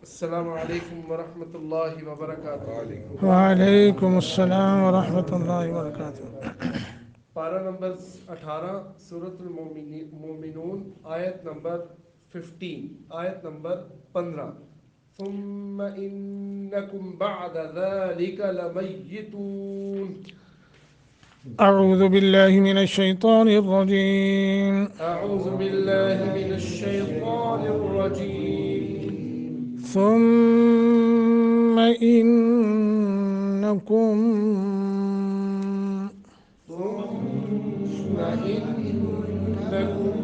السلام علیکم ورحمۃ اللہ وبرکاتہ۔ وعلیکم السلام ورحمۃ اللہ وبرکاتہ۔ پارہ نمبر 18 سورۃ المومنون، آیت نمبر 15، آیت نمبر 15۔ ثم انکم بعد ذلک لمیتون۔ اعوذ باللہ من الشیطان الرجیم۔ اعوذ باللہ من الشیطان الرجیم۔ ثم انکم ثم انکم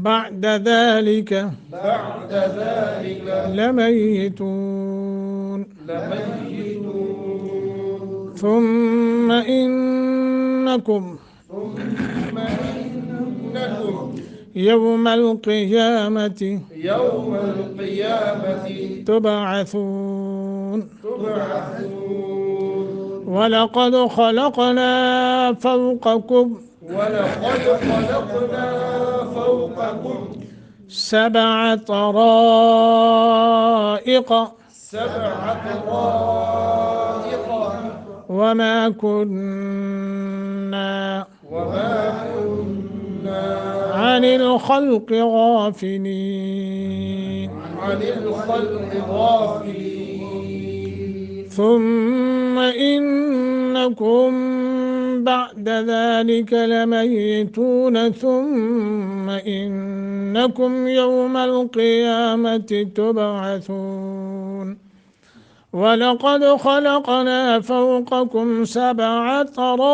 بعد ذلك بعد ذلك لمیتون۔ لمیتون۔ ثم انکم ثم انکم یوم القیامة یوم القیامة تبعثون۔ تبعثون۔ وَلَقَدْ خَلَقْنَا فَوْقَكُمْ ولقد خلقنا فوقكم سَبْعَ طَرَائِقَ سبع طرائق وَمَا كُنَّا وما كنا عَنِ الْخَلْقِ غَافِلِينَ عن الخلق غافلين۔ ثُمَّ إِنَّكُمْ بَعْدَ ذَلِكَ لَمَيِّتُونَ ثُمَّ إِنَّكُمْ يَوْمَ الْقِيَامَةِ تُبْعَثُونَ وَلَقَدْ خَلَقْنَا فَوْقَكُمْ سَبْعَ طَرَائِقَ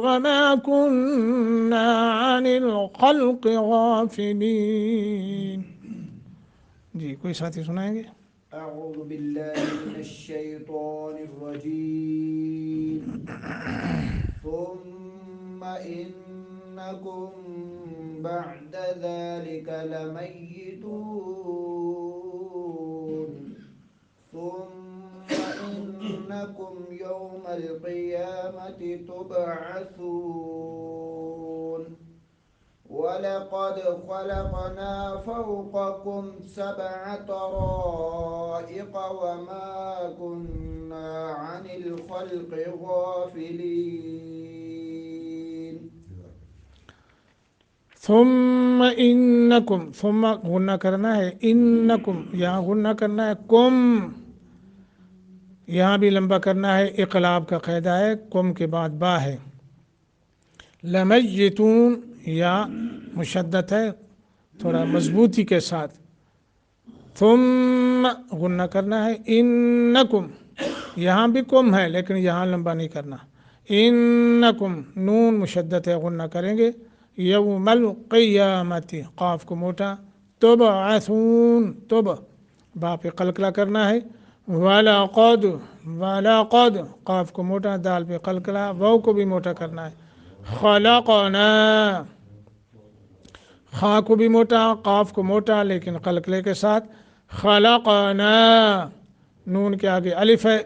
وَمَا كُنَّا عَنِ الْخَلْقِ غَافِلِينَ۔ جی کوئی ساتھی سنائیں گے؟ اعوذ باللہ من الشیطان الرجیم۔ ثم انکم بعد ذلك لمیتون ثم انکم یوم القیامة تبعثون وَلَقَدْ خَلَقْنَا فَوْقَكُمْ سَبْعَ طَرَائِقَ وَمَا كُنَّا عَنِ الْخَلْقِ غَافِلِينَ۔ ثم انکم، ثم غنہ کرنا ہے، انکم یہاں غنہ کرنا ہے، کم یہاں بھی لمبا کرنا ہے، اقلاب کا قاعدہ ہے، کم کے بعد با ہے۔ لمیتون یا مشدد ہے تھوڑا مضبوطی کے ساتھ، ثم غنہ کرنا ہے، انکم یہاں بھی کم ہے لیکن یہاں لمبا نہیں کرنا، انکم نون مشدد ہے غنہ کریں گے، یوم القیامت قاف کو موٹا، تبعثون تب با پہ قلقلہ کرنا ہے، وَلَقَدْ وَلَقَدْ قاف کو موٹا، دال پہ قلقلہ، واو کو بھی موٹا کرنا ہے، خلقنا خا کو بھی موٹا، قاف کو موٹا لیکن قلقلے کے ساتھ، خلقنا نون کے آگے الف ہے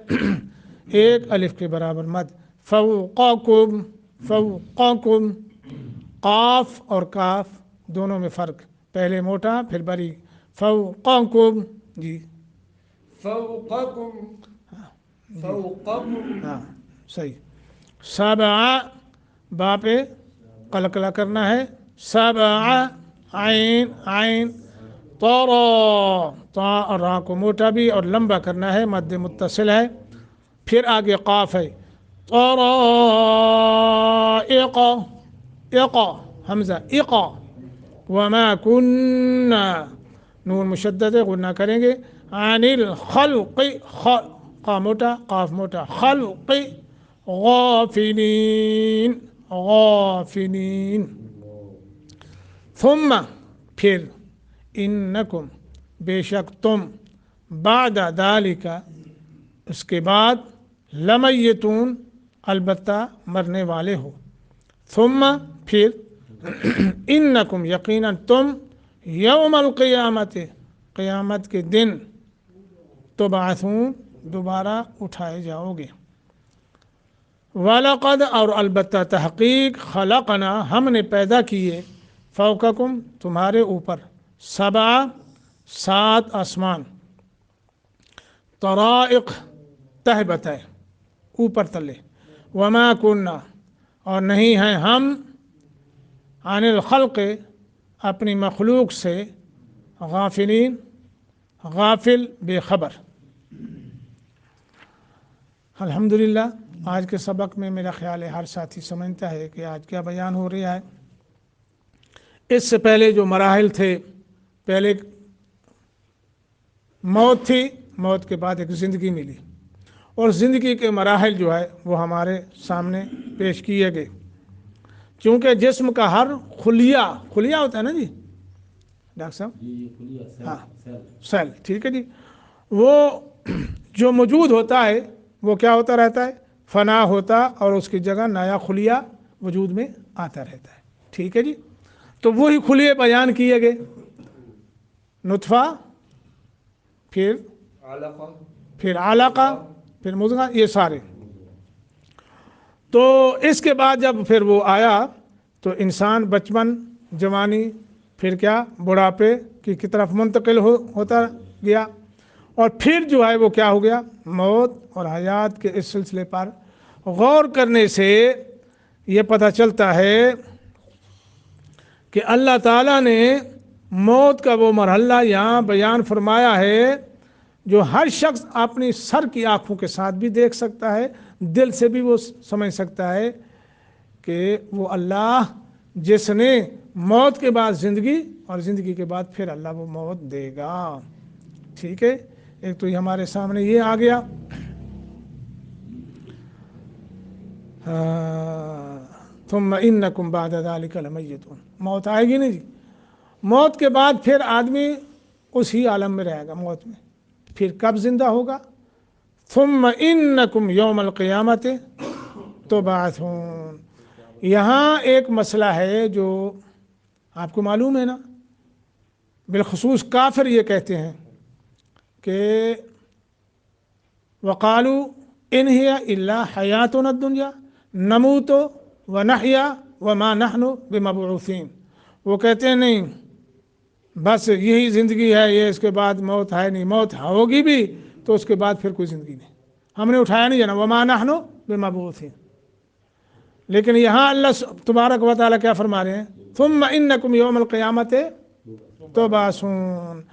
ایک الف کے برابر مد، فوقکم فوقکم قاف اور کاف دونوں میں فرق، پہلے موٹا پھر بری، فوقکم جی فوقكم فوقكم ہاں صحیح، سبع با پہ قلقلہ کرنا ہے، سبع عین عین، طرا تا اور را کو موٹا بھی اور لمبا کرنا ہے، مد متصل ہے، پھر آگے قاف ہے، طرائق اقا حمزہ اقا، وما کننا نون مشدد ہے غنہ کریں گے، عن الخلق قا موٹا قاف موٹا، خلق غافلین غافلین، ثم پھر انکم بے شک تم، بعد ذالک اس کے بعد، لمیتون البتہ مرنے والے ہو، ثم پھر انکم یقیناً تم، یوم القیامت قیامت کے دن، تبعثون دوبارہ اٹھائے جاؤ گے، وَلَقَدْ اور البتہ تحقیق، خلقنا ہم نے پیدا کیے، فوقکم تمہارے اوپر، सबा 7 आसमान, तराइक तह बतह ऊपर तले, वमा कुन्ना और नहीं हैं हम, अनिल खल्क़ अपनी मखलूक से, गाफिलीन गाफिल बेखबर। अल्हम्दुलिल्लाह आज के सबक में मेरा ख्याल है हर साथी समझता है कि आज क्या बयान हो रहा है। इससे पहले जो मराहिल थे, पहले मौत थी, मौत के बाद एक ज़िंदगी मिली, और ज़िंदगी के मराहिल जो है वो हमारे सामने पेश किए गए। क्योंकि जिस्म का हर खुलिया होता है ना जी डॉक्टर साहब, हाँ सेल, ठीक है जी, वो जो मौजूद होता है वो क्या होता रहता है, फना होता, और उसकी जगह नया खुलिया वजूद में आता रहता है, ठीक है जी। तो वही खुलिये बयान किए गए, नुतफ़ा, फिर आलाका, फिर मुज़गा, ये सारे। तो इसके बाद जब फिर वो आया तो इंसान बचपन, जवानी, फिर क्या बुढ़ापे की तरफ मुंतकिल होता गया, और फिर जो है वो क्या हो गया, मौत और हयात के इस सिलसिले पर गौर करने से ये पता चलता है कि अल्लाह ताला ने मौत का वो मरहला यहाँ बयान फरमाया है जो हर शख्स अपनी सर की आँखों के साथ भी देख सकता है, दिल से भी वो समझ सकता है कि वो अल्लाह जिसने मौत के बाद ज़िंदगी और ज़िंदगी के बाद फिर अल्लाह वो मौत देगा, ठीक है। एक तो ये हमारे सामने ये आ गया। थुम्मा इन्नकुम बादा ज़ालिका लमय्यतून, मौत आएगी नहीं जी, मौत के बाद फिर आदमी उसी आलम में रहेगा, मौत में, फिर कब जिंदा होगा, थुम्मा इन्नकुम यौमल क़ियामत तुबअसून। यहाँ एक मसला है जो आपको मालूम है ना, बिलखुसूस काफिर ये कहते हैं कि वक़ालू इन हिया इल्ला हयातुना दुनिया नमूतो व नहया व मा नहनु बिमबऊसीन। वो कहते हैं नहीं बस यही ज़िंदगी है, ये इसके बाद मौत है नहीं, मौत होगी भी तो उसके बाद फिर कोई ज़िंदगी नहीं, हमने उठाया नहीं जाना, व मा नहनु बिमबऊसीन। लेकिन यहाँ अल्लाह तबारक व तआला क्या फरमा रहे हैं, थुम्मा इन्नकुम यौमल क़ियामत तुबअसून।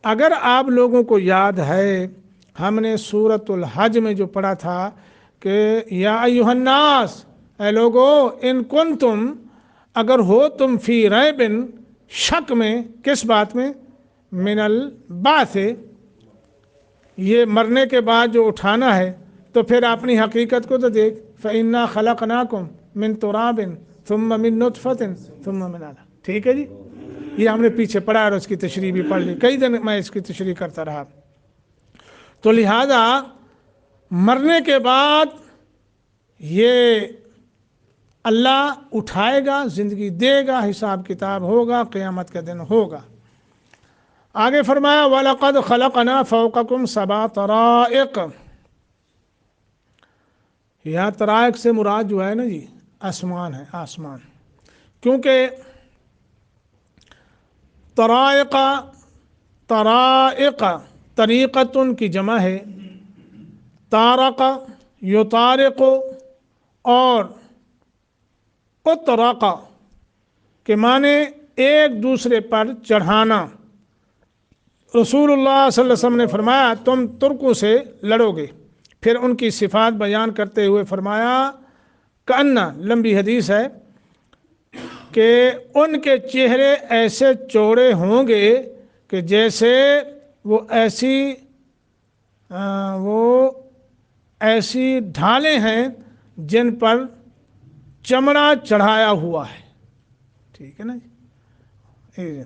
अगर आप लोगों को याद है, हमने सूरतुल हज में जो पढ़ा था कि या अय्युहन्नास, ऐ लोगो, इन कुंतुम, अगर हो तुम फी रैबिन, शक में, किस बात में, मिनल बात है, ये मरने के बाद जो उठाना है, तो फिर अपनी हकीकत को तो देख, फ़इन्ना खलक़नाकुम मिन तुराबिन थुम्मा मिन नुतफ़तिन थुम्मा मिन अलक़, ठीक है जी। ये हमने पीछे पढ़ा और उसकी तशरीह भी पढ़ ली, कई दिन मैं इसकी तशरीह करता रहा। तो लिहाजा मरने के बाद ये अल्लाह उठाएगा, ज़िंदगी देगा, हिसाब किताब होगा, क़यामत का दिन होगा। आगे फरमाया वलक़द ख़लक़ना फ़ौक़कुम सबअ तराइक़। यहाँ तराइक़ से मुराद जो है ना जी आसमान है, आसमान, क्योंकि तराइक़ तरीक़तुन की जमा है, तारक़ युतारिक़ और उतरक़ के माने एक दूसरे पर चढ़ाना। रसूलुल्लाह सल्लल्लाहु अलैहि वसल्लम ने फरमाया तुम तुर्कों से लड़ोगे, फिर उनकी सिफ़ात बयान करते हुए फरमाया कन्ना, लंबी हदीस है कि उनके चेहरे ऐसे चौड़े होंगे कि जैसे वो ऐसी ढालें हैं जिन पर चमड़ा चढ़ाया हुआ है, ठीक है ना जी।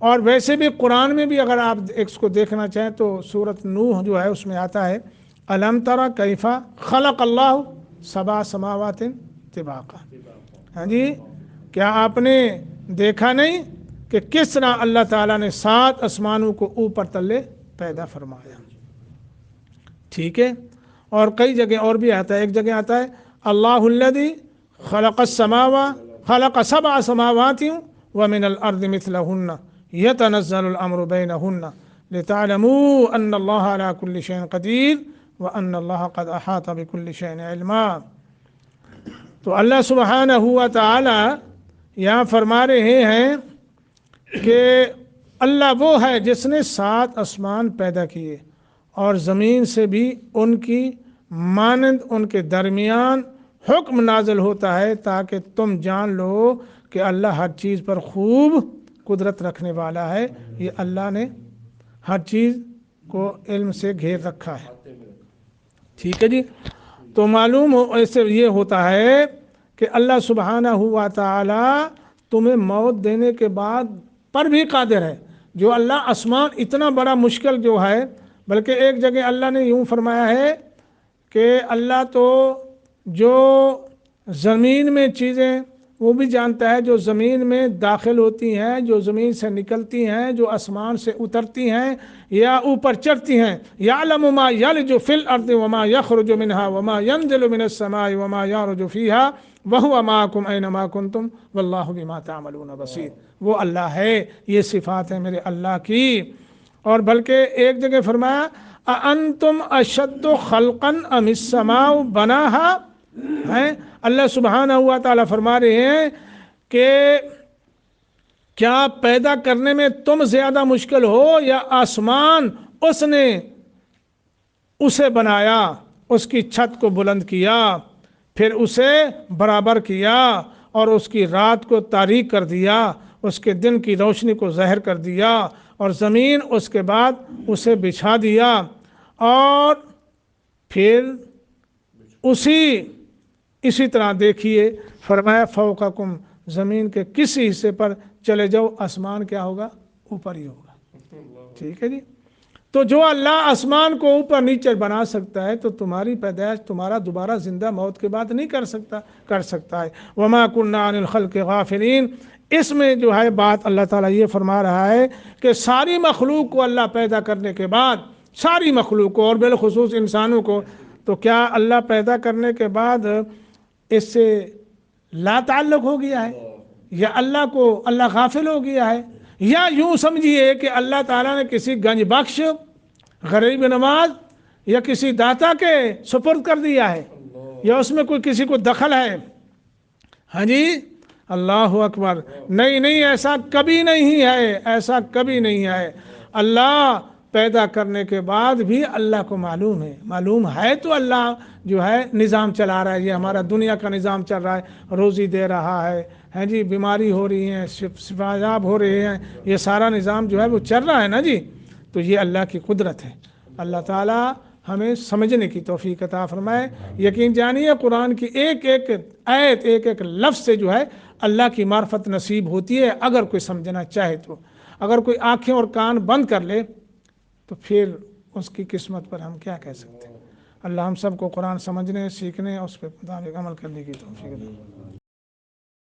और वैसे भी कुरान में भी अगर आप इसको देखना चाहें तो सूरत नूह जो है उसमें आता है अलम तरा कैफा खलक़ल्लाहु सबअ समावातिन तिबाक़ा। हाँ जी, क्या आपने देखा नहीं कि किस तरह अल्लाह ताला ने 7 आसमानों को ऊपर तले पैदा फरमाया, ठीक है। और कई जगह और भी आता है, एक जगह आता है अल्लाहुल्लज़ी खलक़ सबअ समावातिन व मिनल अर्ज़ि मिथलहुन्ना यतनज़्ज़लु अल-अम्रु बैनहुन्ना लितअलमू अन्न अल्लाह अला कुल्लि शैइन क़दीर व अन्न अल्लाह क़द अहाता बिकुल्लि शैइन इल्मा। तो अल्लाह सुब्हानहू व तआला यहाँ फरमा रहे हैं कि अल्लाह वो है जिसने 7 आसमान पैदा किए और ज़मीन से भी उनकी मानंद उनके दरमियान हुक्म नाज़िल होता है ताकि तुम जान लो कि अल्लाह हर चीज़ पर खूब कुदरत रखने वाला है। ये अल्लाह ने हर चीज़ को इल्म से घेर रखा है। ठीक है जी। तो मालूम हो ऐसे ये होता है कि अल्लाह सुब्हानहू व तआला तुम्हें मौत देने के बाद पर भी कादिर है। जो अल्लाह आसमान इतना बड़ा मुश्किल जो है, बल्कि एक जगह अल्लाह ने यूँ फरमाया है कि अल्लाह तो जो ज़मीन में चीज़ें वो भी जानता है, जो ज़मीन में दाखिल होती हैं, जो ज़मीन से निकलती हैं, जो आसमान से उतरती हैं या ऊपर चढ़ती हैं। यअलमु मा यलजु फिल अर्दि वमा यखरुजु मिनहा वमा यंज़िलु मिनस समाई वमा यअरुजु फीहा वहुवा माअकुम ऐनमा कुंतुम वल्लाहु बिमा तअमलून बसीर। वो अल्लाह है, ये सिफ़ात है मेरे अल्लाह की। और बल्कि एक जगह फरमाया अअंतुम अशद्दु खल्क़न अमिस समाउ बनाहा हैं। अल्लाह सुब्हानहू व तआला फरमा रहे हैं कि क्या पैदा करने में तुम ज़्यादा मुश्किल हो या आसमान उसने उसे बनाया, उसकी छत को बुलंद किया, फिर उसे बराबर किया और उसकी रात को तारीक कर दिया, उसके दिन की रोशनी को ज़हर कर दिया और ज़मीन उसके बाद उसे बिछा दिया और फिर इसी तरह देखिए फरमाया फौकाकुम, ज़मीन के किसी हिस्से पर चले जाओ, आसमान क्या होगा? ऊपर ही होगा। ठीक है जी। तो जो अल्लाह आसमान को ऊपर नीचे बना सकता है तो तुम्हारी पैदाइश, तुम्हारा दोबारा ज़िंदा मौत के बाद नहीं कर सकता है। वमा कुन्ना अनिल खल्क़ि गाफ़िलीन। इसमें जो है बात अल्लाह ताला ये फरमा रहा है कि सारी मखलूक को अल्लाह पैदा करने के बाद, सारी मखलूक को और बिलखुसूस इंसानों को, तो क्या अल्लाह पैदा करने के बाद इससे ला ताल्लुक़ हो गया है या अल्लाह गाफिल हो गया है? या यूँ समझिए कि अल्लाह ताला ने किसी गंज बख्श, गरीब नवाज या किसी दाता के सुपुर्द कर दिया है या उसमें कोई किसी को दखल है? हाँ जी, अल्लाह अकबर। नहीं, ऐसा कभी नहीं है, ऐसा कभी नहीं है। अल्लाह पैदा करने के बाद भी अल्लाह को मालूम है तो अल्लाह जो है निज़ाम चला रहा है। ये हमारा दुनिया का निज़ाम चल रहा है, रोज़ी दे रहा है जी, बीमारी हो रही है, शिफायाब हो रहे हैं, ये सारा निज़ाम जो है वो चल रहा है ना जी। तो ये अल्लाह की कुदरत है। अल्लाह ताला हमें समझने की तौफीक अता फरमाए। यकीन जानिए कुरान की एक एक आयत, एक एक लफ्ज़ से जो है अल्लाह की मार्फत नसीब होती है, अगर कोई समझना चाहे तो। अगर कोई आँखें और कान बंद कर ले तो फिर उसकी किस्मत पर हम क्या कह सकते हैं। अल्लाह हम सबको कुरान समझने, सीखने और उस पर मुताबिक अमल करने की तौफीक दे।